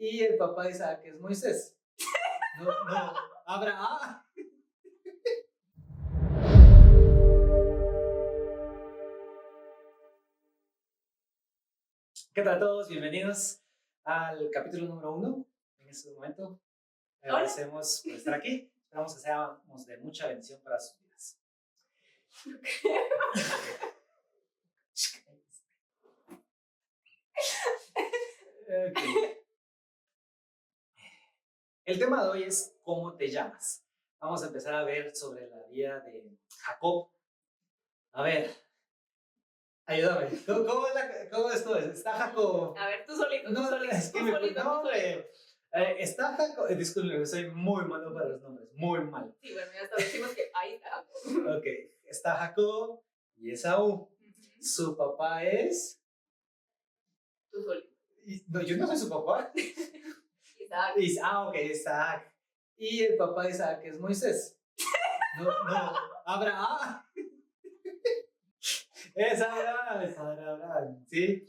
Y el papá de Isaac es Moisés. No, Abraham. ¿Qué tal a todos? Bienvenidos al capítulo número 1. En este momento agradecemos por estar aquí. Esperamos que seamos de mucha bendición para sus vidas. Okay. El tema de hoy es ¿cómo te llamas? Vamos a empezar a ver sobre la vida de Jacob. A ver, ayúdame. ¿Cómo es todo? ¿Está Jacob? A ver, tú solito. Es que está Jacob. Disculpe, soy muy malo para los nombres. Muy mal. Sí, bueno, ya establecimos que ahí está Jacob. Ok, está Jacob y Esaú. Su papá es. Tú solito. No, yo no soy su papá. Isaac. Ok, Isaac. Y el papá de Isaac es Moisés. No, Abraham. Es Abraham, ¿sí?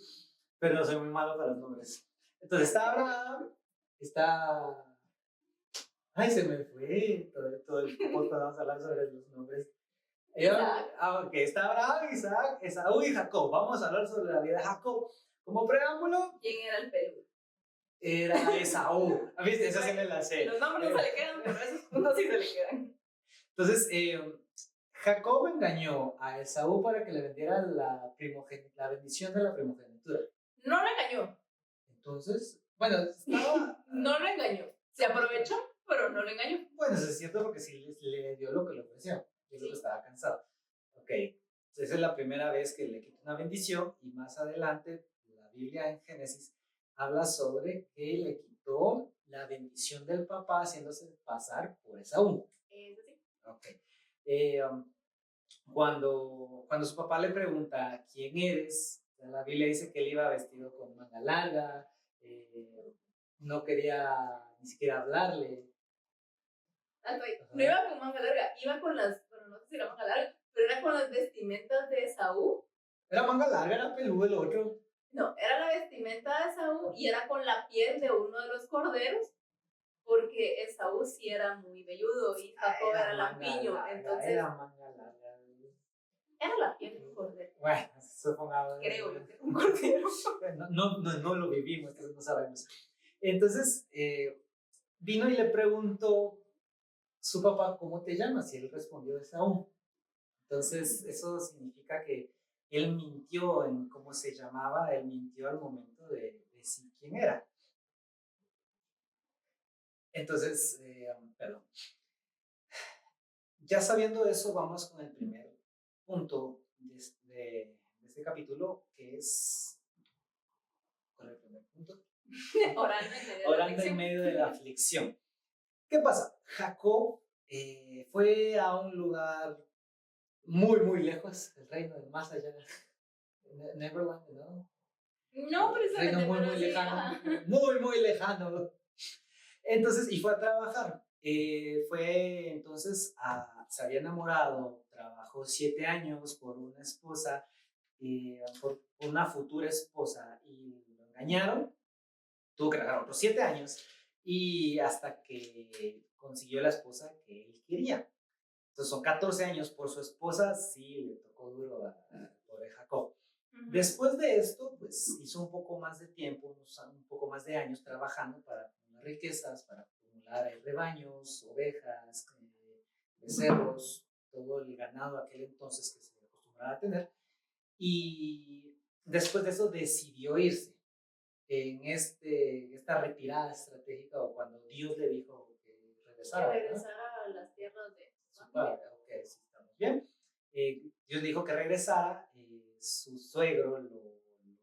Pero soy muy malo para los nombres. Entonces está Abraham, está. Ay, se me fue. Todo el podcast vamos a hablar sobre los nombres. Ok, está Abraham, Isaac, Esaú y Jacob. Vamos a hablar sobre la vida de Jacob. Como preámbulo. ¿Quién era el peludo? Era Esaú. ¿Viste? Esa sí me la sé. Los nombres no se le quedan, pero esos puntos sí se le quedan. Entonces, Jacob engañó a Esaú para que le vendiera la bendición de la primogenitura. No lo engañó. Entonces, bueno, estaba. No lo engañó. Se aprovechó, pero no lo engañó. Bueno, eso es cierto porque sí le dio lo que le ofreció. Yo creo que estaba cansado. Ok, entonces esa es la primera vez que le quita una bendición y más adelante la Biblia en Génesis habla sobre que le quitó la bendición del papá haciéndose pasar por Esaú. Eso sí. Ok. Cuando su papá le pregunta quién eres, la Biblia dice que él iba vestido con manga larga, no quería ni siquiera hablarle. No iba con manga larga, iba con las, bueno, no sé si era manga larga, pero era con las vestimentas de Esaú. ¿Era manga larga? ¿Era peludo el otro? No, era la vestimenta de Esaú y era con la piel de uno de los corderos, porque Esaú sí era muy velludo y Jacob era lampiño, entonces. Era manga larga. Era la piel de un cordero. Bueno, supongamos. Creo yo que era un cordero. No lo vivimos, entonces no sabemos. Entonces, vino y le preguntó su papá, ¿cómo te llamas? Y él respondió Esaú. Entonces, eso significa que él mintió en cómo se llamaba, él mintió al momento de decir quién era. Entonces, perdón. Ya sabiendo eso, vamos con el primer punto de este capítulo, que es. ¿Cuál es el primer punto? Orando en medio de la aflicción. ¿Qué pasa? Jacob fue a un lugar muy lejos, el reino del más allá. Neverland, ¿no? No, precisamente. Muy lejano. Muy lejano. Entonces, y fue a trabajar. Se había enamorado, trabajó 7 años por una esposa, por una futura esposa, y lo engañaron. Tuvo que trabajar otros 7 años, y hasta que consiguió la esposa que él quería. Entonces, son 14 años por su esposa, sí, le tocó duro a pobre Jacob. Después de esto, pues hizo un poco más de tiempo, un poco más de años trabajando para acumular riquezas, para acumular rebaños, ovejas, becerros, todo el ganado aquel entonces que se acostumbraba a tener. Y después de eso decidió irse en esta retirada estratégica, o cuando Dios le dijo que regresara. Que regresara a las tierras de su padre. Ok, sí, estamos bien. Dios le dijo que regresara. Su suegro lo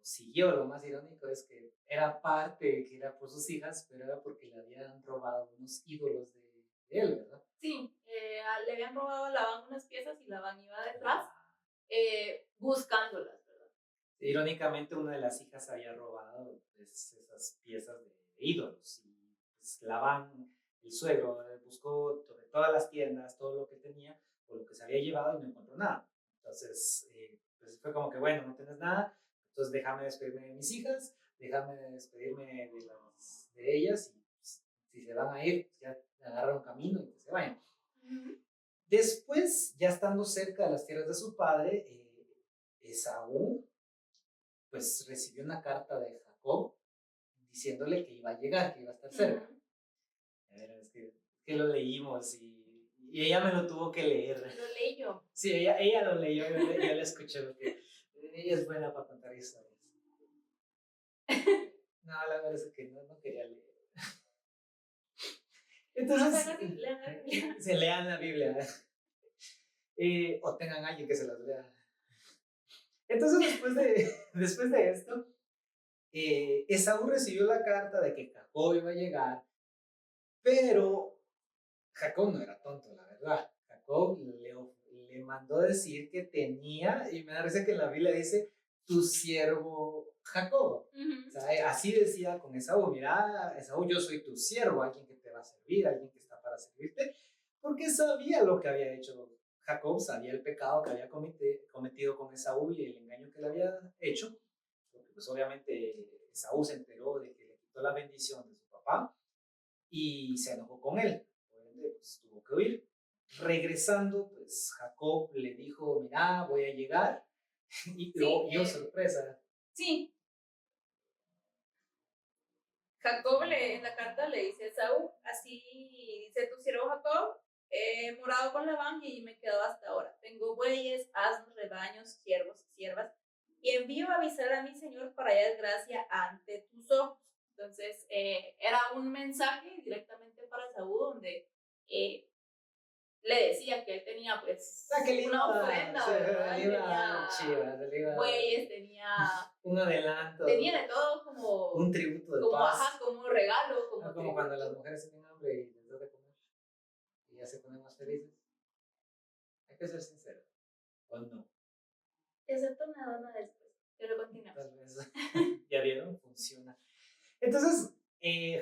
siguió. Lo más irónico es que era parte que era por sus hijas, pero era porque le habían robado unos ídolos de él, ¿verdad? Sí, le habían robado a Labán unas piezas y Labán iba detrás buscándolas, ¿verdad? Irónicamente, una de las hijas había robado esas piezas de ídolos, y pues Labán, el suegro, buscó todas las tiendas, todo lo que tenía, por lo que se había llevado, y no encontró nada. Entonces, pues fue como que, bueno, no tienes nada, entonces déjame despedirme de mis hijas, déjame despedirme de ellas y pues, si se van a ir, pues, ya agarran un camino y que se vayan. Después, ya estando cerca de las tierras de su padre, Esaú pues recibió una carta de Jacob diciéndole que iba a llegar, que iba a estar cerca. A ver, es que lo leímos y ella me lo tuvo que leer. Lo leí yo. Sí, ella lo leyó, yo la escuché porque ella es buena para contar historias. No, la verdad es que no quería leer. Entonces, se lean la Biblia. O tengan a alguien que se las lea. Entonces, después de esto, Esaú recibió la carta de que Jacob iba a llegar, pero Jacob no era tonto, la verdad. Jacob le mandó decir que tenía, y me da risa que en la Biblia dice, tu siervo Jacob. O sea, así decía con Esaú, mira, Esaú, yo soy tu siervo, alguien que te va a servir, alguien que está para servirte, porque sabía lo que había hecho Jacob, sabía el pecado que había cometido con Esaú y el engaño que le había hecho, porque pues obviamente Esaú se enteró de que le quitó la bendición de su papá y se enojó con él, por ende pues tuvo que huir. Regresando, pues Jacob le dijo, mira, voy a llegar, y yo sorpresa. Sí. Jacob en la carta le dice a Esaú, así dice tu siervo Jacob, he morado con Labán y me he quedado hasta ahora. Tengo bueyes, asnos, rebaños, siervos y siervas, y envío a avisar a mi señor para hallar gracia ante tus ojos. Entonces, era un mensaje directamente para Esaú donde le decía que él tenía pues una ofrenda, sí, ¿verdad? Tenía chivas, bueyes, tenía un adelanto. Tenía de todo como un tributo de como, paz. Ajá, como regalo, como cuando las mujeres tienen hambre y les da de comer y ya se ponen más felices. Hay que ser sincero, ¿o no? Excepto una dona después, pero continuamos. Tal vez. ¿Ya vieron? Funciona. Entonces,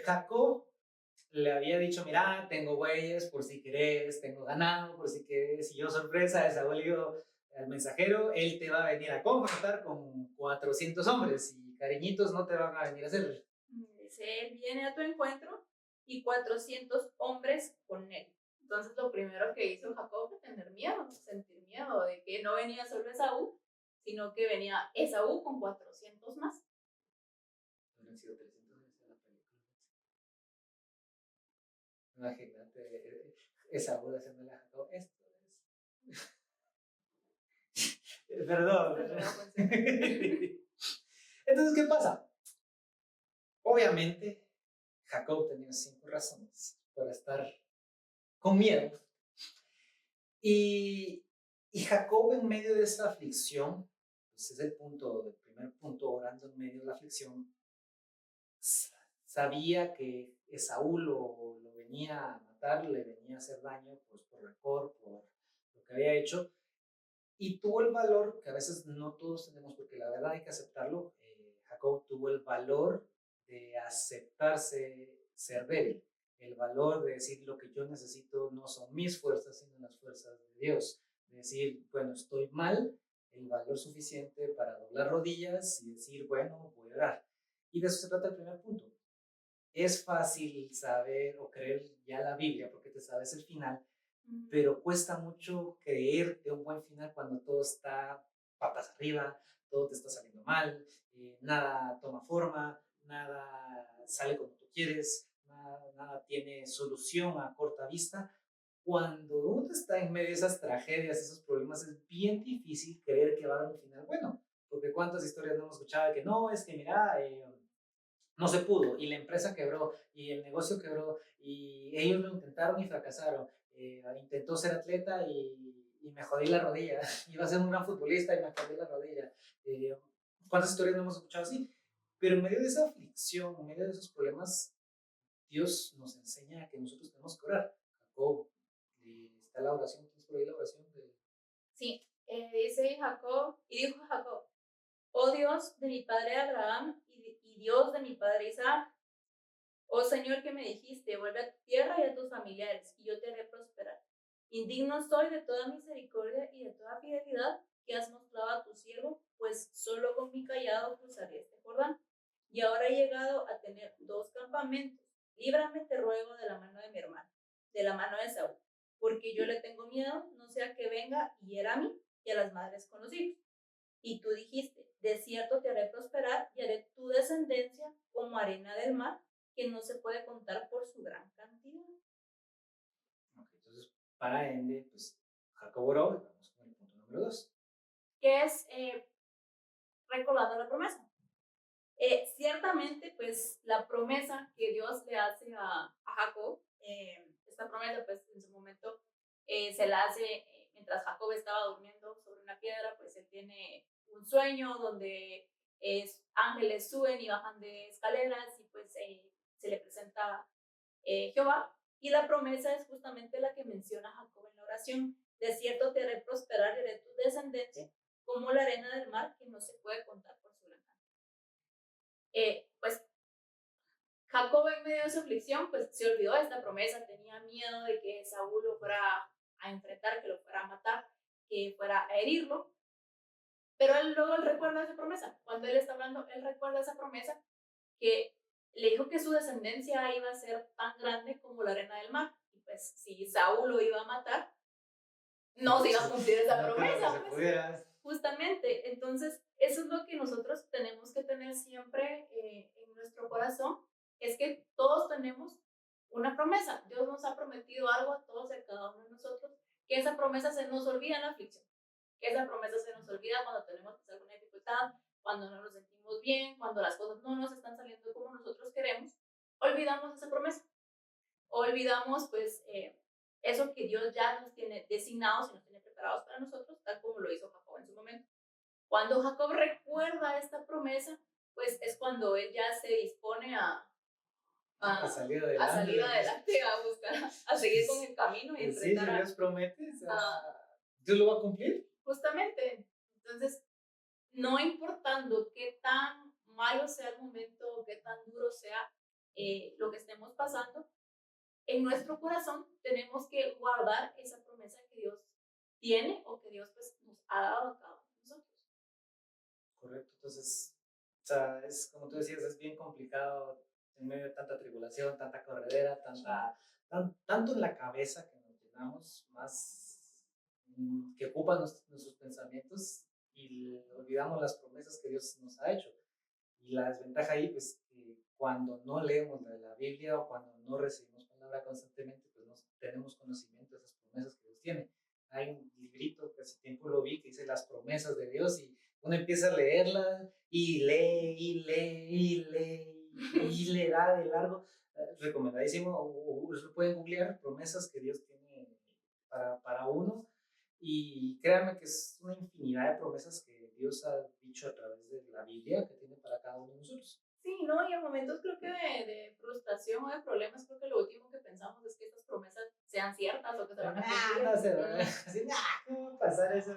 Jacob le había dicho, mira, tengo bueyes por si querés, tengo ganado por si querés, y yo sorpresa, Esaú le dijo al mensajero, él te va a venir a confrontar con 400 hombres y cariñitos no te van a venir a hacer. Dice, él viene a tu encuentro y 400 hombres con él. Entonces lo primero que hizo Jacob fue tener miedo, sentir miedo de que no venía solo Esaú, sino que venía Esaú con 400 más. Hubieran sido 300 en la película. Imagínate, Esaú haciéndole a Jacob, esto es... Perdón. Entonces, ¿qué pasa? Obviamente, Jacob tenía 5 razones para estar con miedo. Y Jacob, en medio de esa aflicción, pues es el primer punto, orando en medio de la aflicción, sabía que Esaú lo venía a matar, le venía a hacer daño pues, por rencor, por lo que había hecho, y tuvo el valor, que a veces no todos tenemos, porque la verdad hay que aceptarlo, Jacob tuvo el valor de aceptarse ser débil, el valor de decir lo que yo necesito no son mis fuerzas, sino las fuerzas de Dios. De decir, bueno, estoy mal, el valor suficiente para doblar rodillas y decir, bueno, voy a orar. Y de eso se trata el primer punto. Es fácil saber o creer ya la Biblia porque te sabes el final, pero cuesta mucho creerte un buen final cuando todo está patas arriba, todo te está saliendo mal, nada toma forma, nada sale como tú quieres, nada tiene solución a corta vista. Cuando uno está en medio de esas tragedias, esos problemas, es bien difícil creer que va a haber un final bueno, porque cuántas historias no hemos escuchado de que no, es que mira, no se pudo y la empresa quebró y el negocio quebró y ellos lo intentaron y fracasaron. Intentó ser atleta y me jodí la rodilla. Iba a ser un gran futbolista y me jodí la rodilla. ¿Cuántas historias no hemos escuchado así? Pero en medio de esa aflicción, en medio de esos problemas, Dios nos enseña que nosotros tenemos que orar. Jacob, está la oración, ¿tienes por ahí la oración? Sí, dice Jacob, y dijo Jacob, oh Dios de mi padre Abraham y Dios de mi padre Isaac, oh Señor que me dijiste, vuelve a tu tierra y a tus familiares, y yo te haré prosperar. Indigno soy de toda misericordia y de toda fidelidad que has mostrado a tu siervo, pues solo con mi callado cruzaré este Jordán. y ahora he llegado a tener 2 campamentos. Líbrame, te ruego, de la mano de mi hermano, de la mano de Saúl, porque yo le tengo miedo, no sea que venga y hiera a mí y a las madres con los hijos. Y tú dijiste, de cierto te haré prosperar y haré tu descendencia como arena del mar, que no se puede contar por su gran cantidad. Ok, entonces, para ende, pues Jacob oró y vamos con el punto número 2. ¿Qué es recordando la promesa? Ciertamente, pues la promesa que Dios le hace a Jacob, esta promesa, pues en su momento se la hace mientras Jacob estaba durmiendo sobre una piedra, pues él tiene un sueño donde ángeles suben y bajan de escaleras y pues se le presenta Jehová. Y la promesa es justamente la que menciona Jacob en la oración. De cierto te haré prosperar y haré tu descendencia como la arena del mar, que no se puede contar por su gran cantidad. Pues Jacob, en medio de su aflicción, pues se olvidó de esta promesa, tenía miedo de que Saúl lo fuera a enfrentar, que lo fuera a matar, que fuera a herirlo, pero él recuerda esa promesa. Cuando él está hablando, él recuerda esa promesa que le dijo que su descendencia iba a ser tan grande como la arena del mar. Y pues si Saúl lo iba a matar, no se iba a cumplir esa promesa. Pues, justamente, entonces eso es lo que nosotros tenemos que tener siempre en nuestro corazón, es que todos tenemos una promesa. Dios nos ha prometido algo a todos y a cada uno de nosotros, que esa promesa se nos olvida en la aflicción, que esa promesa se nos olvida cuando tenemos alguna dificultad, cuando no nos sentimos bien, cuando las cosas no nos están saliendo como nosotros queremos, olvidamos esa promesa. Olvidamos pues eso que Dios ya nos tiene designados y nos tiene preparados para nosotros, tal como lo hizo Jacob en su momento. Cuando Jacob recuerda esta promesa, pues es cuando él ya se dispone a salir adelante, a buscar, a seguir con el camino y enfrentar. Sí, si Dios promete, Dios lo va a cumplir. Justamente. Entonces, no importando qué tan malo sea el momento, qué tan duro sea lo que estemos pasando, en nuestro corazón tenemos que guardar esa promesa que Dios tiene o que Dios pues, nos ha dado a cada uno de nosotros. Correcto, entonces, o sea, es como tú decías, es bien complicado en medio de tanta tribulación, tanta corredera, tanto en la cabeza que nos llenamos, más que ocupan nuestros pensamientos y olvidamos las promesas que Dios nos ha hecho. Y la desventaja ahí, pues, que cuando no leemos la Biblia o cuando no recibimos palabra constantemente, pues no tenemos conocimiento de esas promesas que Dios tiene. Hay un librito que hace tiempo lo vi que dice las promesas de Dios y uno empieza a leerla y lee y lee y lee y le da de largo. Recomendadísimo, o pueden googlear promesas que Dios tiene para uno y créanme que es una infinidad de promesas que Dios ha dicho a través de la Biblia que tiene para cada uno de nosotros. Sí, no, y en momentos creo que de frustración o de problemas, creo que lo último que pensamos es que estas promesas sean ciertas o que se van a cumplir. No se va. Así, ¿cómo va a pasar eso?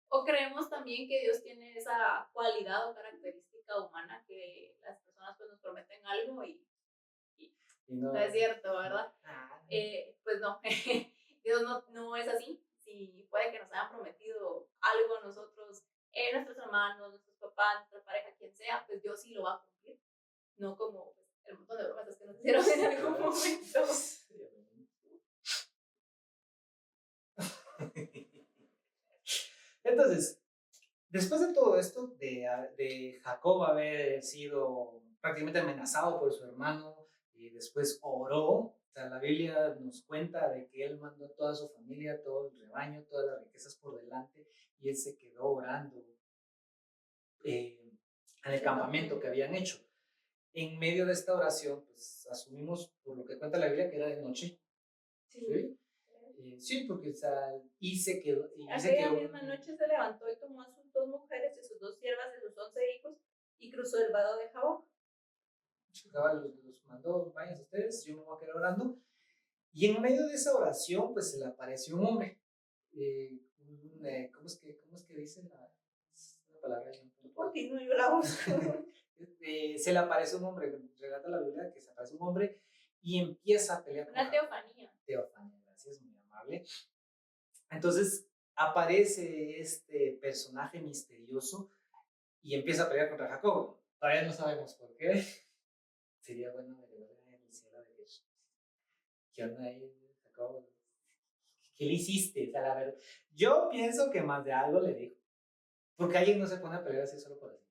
O creemos también que Dios tiene esa cualidad o característica humana que las personas pues nos prometen algo y no es cierto, ¿verdad? Pues no, Dios no es así. Si puede que nos hayan prometido algo a nosotros, nuestros hermanos, nuestros papás, nuestra pareja, quien sea, pues Dios sí lo va a cumplir. No como pues, el montón de promesas que nos hicieron en algún momento. Entonces, después de todo esto, de Jacob haber sido prácticamente amenazado por su hermano y después oró, o sea, la Biblia nos cuenta de que él mandó a toda su familia, todo el rebaño, todas las riquezas por delante y él se quedó orando en el campamento que habían hecho. En medio de esta oración, pues asumimos, por lo que cuenta la Biblia, que era de noche. ¿Sí? Sí, porque o sea, y se quedó. Aquella misma noche se levantó y tomó a sus 2 mujeres y sus 2 siervas de sus 11 hijos y cruzó el vado de Jaboc. Los mandó, vayan ustedes, yo me voy a quedar orando. Y en medio de esa oración, pues se le apareció un hombre. ¿Cómo es que dice la palabra? Continúo, yo la busco. Se le aparece un hombre, relata la Biblia que se aparece un hombre y empieza a pelear. Una teofanía. Teofanía, gracias, muy amable. Entonces aparece este personaje misterioso y empieza a pelear contra Jacob. todavía no sabemos por qué. Sería bueno averiguar en el cielo de que, ¿qué onda ahí, Jacob? ¿Qué le hiciste? O sea, la verdad, yo pienso que más de algo le dijo. Porque alguien no se pone a pelear así solo por así.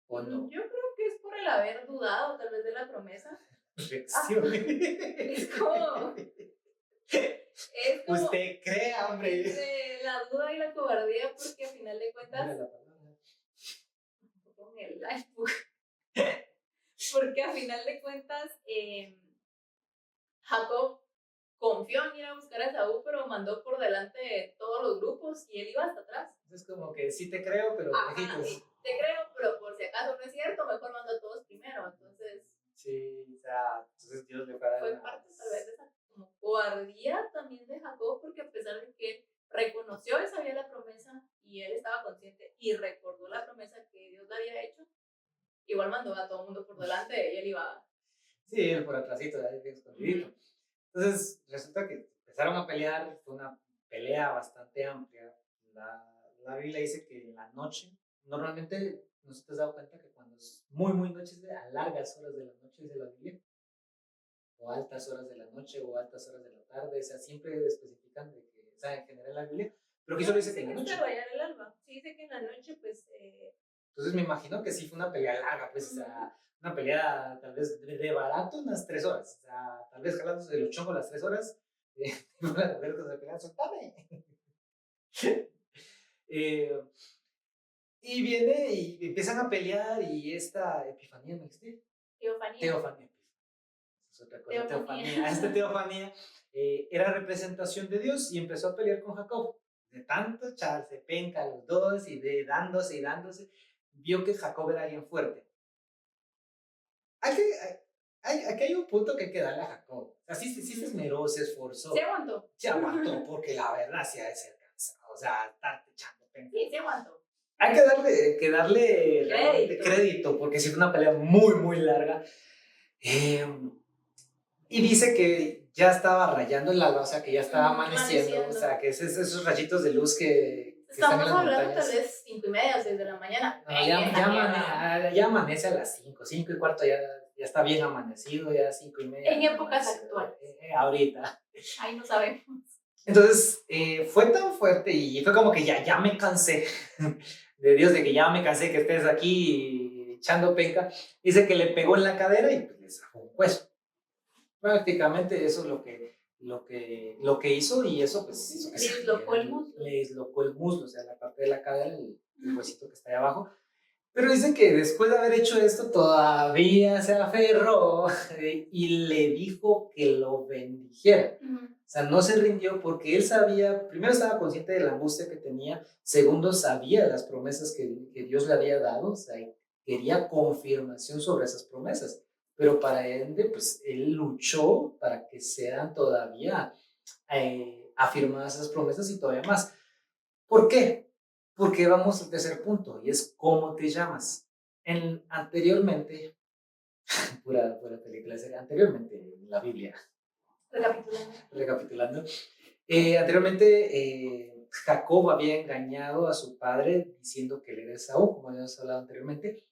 ¿O no? Yo creo que es por el haber dudado tal vez de la promesa. Reflexione. Es como, es como Usted crea, hombre. entre la duda y la cobardía, porque al final de Mira cuentas, la palabra. con el lifebook, porque al final de cuentas, Jacob confió en ir a buscar a Esaú, pero mandó por delante de todos los grupos y él iba hasta atrás. Es como que sí te creo, pero Ajá, lejitos. sí, te creo, pero por si acaso no es cierto, mejor mando a todos primero. Entonces, Sí, o sea, entonces Dios le para fue parte tal vez de esa como cobardía también de Jacob, porque a pesar de que él reconoció y sabía la promesa y él estaba consciente y recordó la promesa que Dios le había hecho, igual mandó a todo el mundo por delante y él iba. Sí, él por atrásito, ahí bien escondidito. Entonces, resulta que empezaron a pelear, fue una pelea bastante amplia. La Biblia dice que en la noche, normalmente, ¿no se te has dado cuenta que cuando es muy, muy noche, a largas horas de la noche, dice la Biblia, o altas horas de la noche, o altas horas de la tarde, o sea, siempre especifican de que, o sea, en general la Biblia, pero aquí No, solo dice que dice en que la es de noche. rayar el alba. Sí, dice que en la noche, pues. Entonces me imagino que sí fue una pelea larga, pues, o sea, una pelea tal vez de barato unas 3 horas, o sea, tal vez jalándose de los chongos las 3 horas, una mujer que se pelea, soltame. Eh, y viene y empiezan a pelear y esta Epifanía, ¿no existe? Teofanía. Teofanía. Es otra cosa, Teofanía. Teofanía. Esta Teofanía era representación de Dios y empezó a pelear con Jacob. De tanto echarse penca los dos y de dándose y dándose, vio que Jacob era alguien fuerte. Aquí hay un punto que hay que darle a Jacob. O sea, sí se esmeró, se esforzó. Se aguantó. Se aguantó, porque la verdad sí ha de ser cansado. O sea, estar echando penca. Sí, se aguantó. Hay que darle crédito, porque sí fue una pelea muy, muy larga. Y dice que ya estaba rayando el alba, o sea, que ya estaba amaneciendo. O sea, que esos rayitos de luz que están en Estamos las hablando montañas. tal vez 5:30, 6 de la mañana. No, ya amanece a las 5, 5 y cuarto ya está bien amanecido, ya 5:30. En épocas actuales. Ahorita. Ahí no sabemos. Entonces, fue tan fuerte y fue como que ya me cansé de Dios, de que ya me cansé que estés aquí echando penca. Dice que le pegó en la cadera y pues le sacó un hueso. Prácticamente eso es lo que hizo, y eso pues hizo que Le dislocó el muslo. le dislocó el muslo, o sea, la parte de la cadera, el huesito que está ahí abajo. Pero dice que después de haber hecho esto todavía se aferró y le dijo que lo bendijera. O sea, no se rindió porque él sabía, primero estaba consciente de la angustia que tenía, segundo sabía las promesas que Dios le había dado, o sea, quería confirmación sobre esas promesas. Pero para ende, pues él luchó para que sean todavía afirmadas esas promesas y todavía más. ¿Por qué? Porque vamos al tercer punto y es cómo te llamas. Anteriormente, pura película serie, anteriormente en la Biblia, recapitulando, anteriormente Jacob había engañado a su padre diciendo que él era Esaú, como habíamos hablado anteriormente.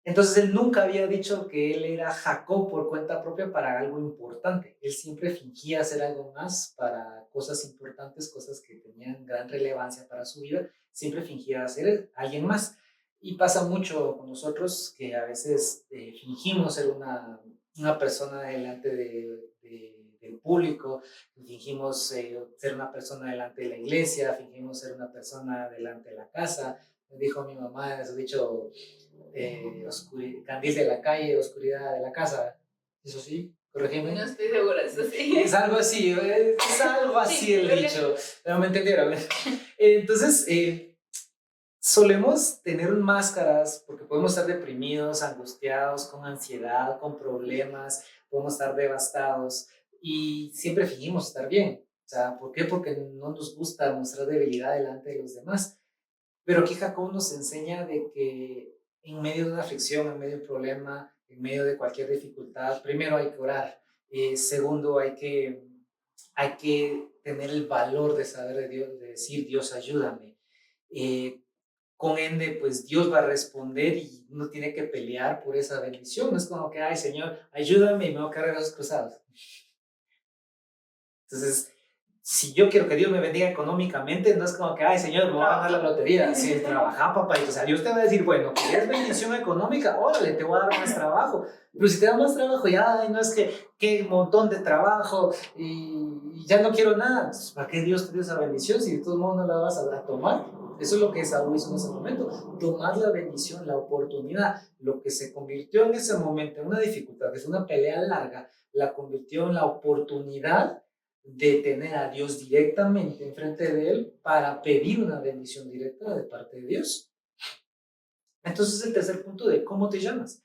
Entonces él nunca había dicho que él era Jacob por cuenta propia para algo importante. Él siempre fingía hacer algo más para cosas importantes, cosas que tenían gran relevancia para su vida. Siempre fingía hacer alguien más. Y pasa mucho con nosotros que a veces fingimos ser una persona delante del público, fingimos ser una persona delante de la iglesia, fingimos ser una persona delante de la casa. Me dijo mi mamá, eso dicho, candil de la calle, oscuridad de la casa. ¿Eso sí? Corregime. No estoy segura, eso sí. Es algo así Sí, el dicho. Pero me entendieron. Entonces, solemos tener máscaras porque podemos estar deprimidos, angustiados, con ansiedad, con problemas, podemos estar devastados y siempre fingimos estar bien. O sea, ¿por qué? Porque no nos gusta mostrar debilidad delante de los demás. Pero aquí Jacob nos enseña de que en medio de una aflicción, en medio de un problema, en medio de cualquier dificultad, primero hay que orar. Segundo, hay que tener el valor de saber de Dios, de decir, Dios, ayúdame. con ende, pues Dios va a responder y uno tiene que pelear por esa bendición. No es como que, ay, Señor, ayúdame y me voy a cargar los cruzados. Entonces, si yo quiero que Dios me bendiga económicamente, no es como que, ay, Señor, me voy a ganar la lotería. Sí, trabaja, papá. Y, o sea, Dios te va a decir, bueno, ¿quieres bendición económica? Órale, te voy a dar más trabajo. Pero si te da más trabajo, ya, ay, no es que, qué montón de trabajo y ya no quiero nada. Entonces, ¿para qué Dios te dio esa bendición si de todos modos no la vas a tomar? Eso es lo que Saúl hizo en ese momento, tomar la bendición, la oportunidad, lo que se convirtió en ese momento en una dificultad, que es una pelea larga, la convirtió en la oportunidad de tener a Dios directamente enfrente de él para pedir una bendición directa de parte de Dios. Entonces el tercer punto de cómo te llamas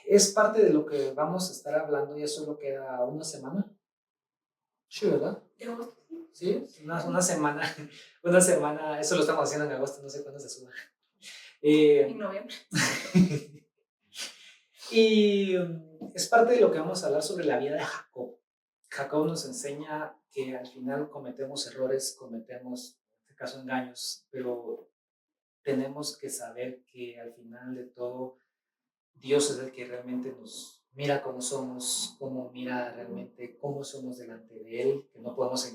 es parte de lo que vamos a estar hablando, ya solo queda una semana. Sí, ¿verdad? Sí, una semana, una semana, eso lo estamos haciendo en agosto, no sé cuándo se suba. En noviembre. Y es parte de lo que vamos a hablar sobre la vida de Jacob. Jacob nos enseña que al final cometemos errores, cometemos, en este caso, engaños, pero tenemos que saber que al final de todo, Dios es el que realmente nos mira como somos, como mira realmente cómo somos delante de Él, que no podemos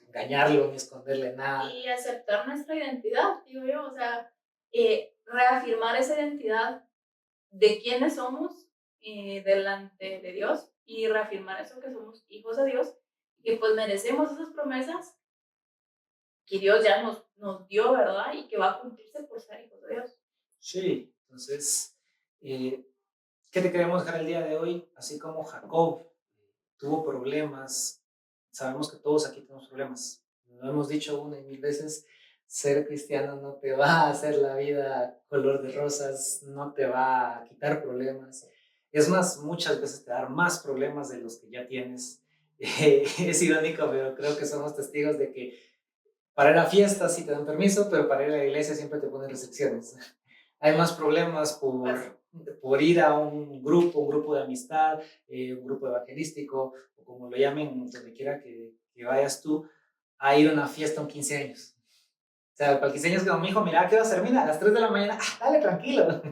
engañarlo ni esconderle nada. Y aceptar nuestra identidad, digo yo, o sea, reafirmar esa identidad de quiénes somos delante de Dios y reafirmar eso que somos hijos de Dios y pues merecemos esas promesas que Dios ya nos dio, ¿verdad? Y que va a cumplirse por ser hijos de Dios. Sí, entonces, ¿qué te queremos dejar el día de hoy? Así como Jacob tuvo problemas, sabemos que todos aquí tenemos problemas. Lo hemos dicho una y mil veces, ser cristiano no te va a hacer la vida color de rosas, no te va a quitar problemas. Es más, muchas veces te va a dar más problemas de los que ya tienes. Es irónico, pero creo que somos testigos de que para ir a fiestas sí te dan permiso, pero para ir a la iglesia siempre te ponen restricciones. Hay más problemas por ir a un grupo de amistad, un grupo evangelístico, o como lo llamen, donde quiera que vayas tú, a ir a una fiesta, un 15 años. O sea, para el 15 años como mi hijo, mira, ¿a qué hora termina? A las 3 de la mañana, dale, tranquilo.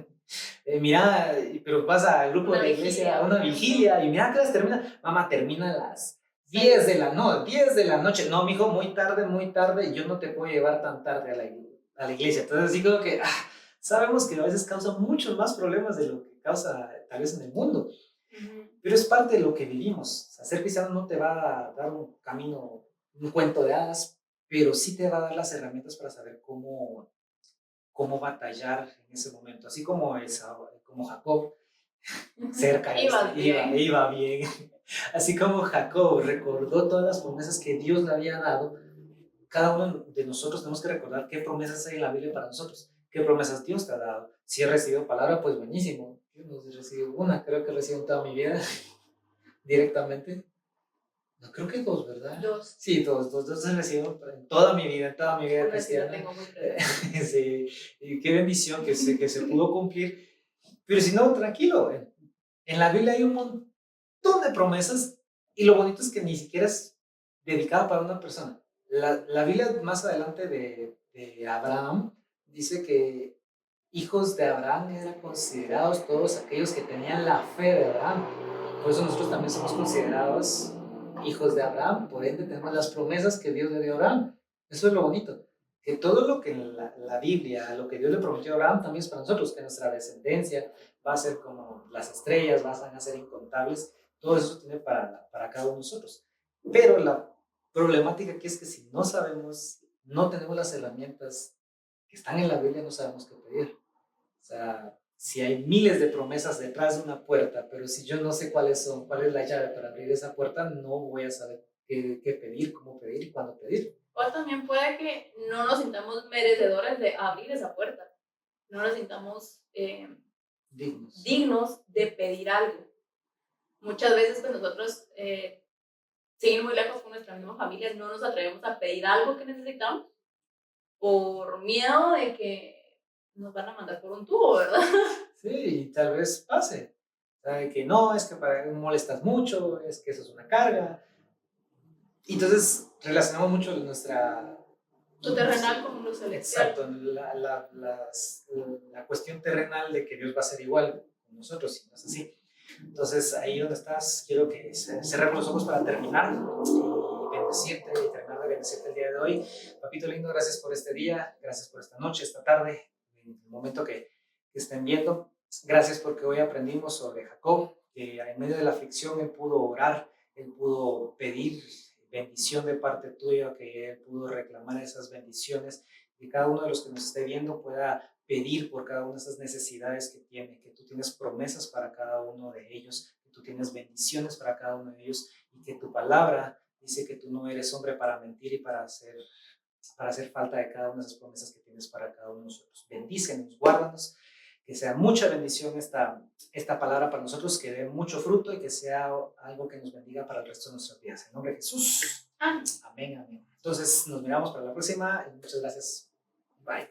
Mira, pero vas al grupo de la iglesia, a una vigilia, y mira, ¿a qué hora termina? Mamá, termina a las 10 de la noche, 10 de la noche. No, mijo, muy tarde, yo no te puedo llevar tan tarde a la iglesia. Entonces, así como que sabemos que a veces causa muchos más problemas de lo que causa tal vez en el mundo. Pero es parte de lo que vivimos. O sea, ser cristiano no te va a dar un camino, un cuento de hadas, pero sí te va a dar las herramientas para saber cómo batallar en ese momento. Así como como Jacob, cerca iba bien. Así como Jacob recordó todas las promesas que Dios le había dado, cada uno de nosotros tenemos que recordar qué promesas hay en la Biblia para nosotros, qué promesas Dios te ha dado. Si he recibido palabra, pues buenísimo. Yo no he recibido una, creo que he recibido en toda mi vida directamente. No, creo que dos, ¿verdad? Dos. Sí, dos he recibido en toda mi vida cristiana. Tengo muy Sí, y qué bendición que se pudo cumplir. Pero si no, tranquilo, en la Biblia hay un montón de promesas y lo bonito es que ni siquiera es dedicada para una persona. La Biblia más adelante de Abraham dice que hijos de Abraham eran considerados todos aquellos que tenían la fe de Abraham. Por eso nosotros también somos considerados hijos de Abraham, por ende tenemos las promesas que Dios le dio a Abraham. Eso es lo bonito, que todo lo que en la Biblia, lo que Dios le prometió a Abraham también es para nosotros, que nuestra descendencia va a ser como las estrellas, van a ser incontables, todo eso tiene para cada uno de nosotros. Pero la problemática aquí es que si no sabemos, no tenemos las herramientas que están en la Biblia, no sabemos qué pedir. O sea, si hay miles de promesas detrás de una puerta, pero si yo no sé cuáles son, cuál es la llave para abrir esa puerta, no voy a saber qué pedir, cómo pedir y cuándo pedir. O también puede que no nos sintamos merecedores de abrir esa puerta, no nos sintamos dignos de pedir algo. Muchas veces pues nosotros, sin muy lejos con nuestra misma familia, no nos atrevemos a pedir algo que necesitamos por miedo de que nos van a mandar por un tubo, ¿verdad? Sí, tal vez pase. ¿Sabe? Que no, es que molestas mucho, es que eso es una carga. Y entonces relacionamos mucho Lo terrenal con lo celestial. Exacto, la cuestión terrenal de que Dios va a ser igual con nosotros, si no es así. Entonces, ahí donde estás, quiero que cerremos los ojos para terminar y bendecirte y terminar de bendecirte el día de hoy. Papito lindo, gracias por este día, gracias por esta noche, esta tarde, en el momento que estén viendo. Gracias porque hoy aprendimos sobre Jacob, que en medio de la aflicción él pudo orar, él pudo pedir bendición de parte tuya, que él pudo reclamar esas bendiciones, que cada uno de los que nos esté viendo pueda pedir por cada una de esas necesidades que tiene, que tú tienes promesas para cada uno de ellos, que tú tienes bendiciones para cada uno de ellos y que tu palabra dice que tú no eres hombre para mentir y para hacer falta de cada una de esas promesas que tienes para cada uno de nosotros. Bendícenos, guárdanos, que sea mucha bendición esta palabra para nosotros, que dé mucho fruto y que sea algo que nos bendiga para el resto de nuestros días. En nombre de Jesús. Amén, amén. Entonces, nos miramos para la próxima y muchas gracias. Bye.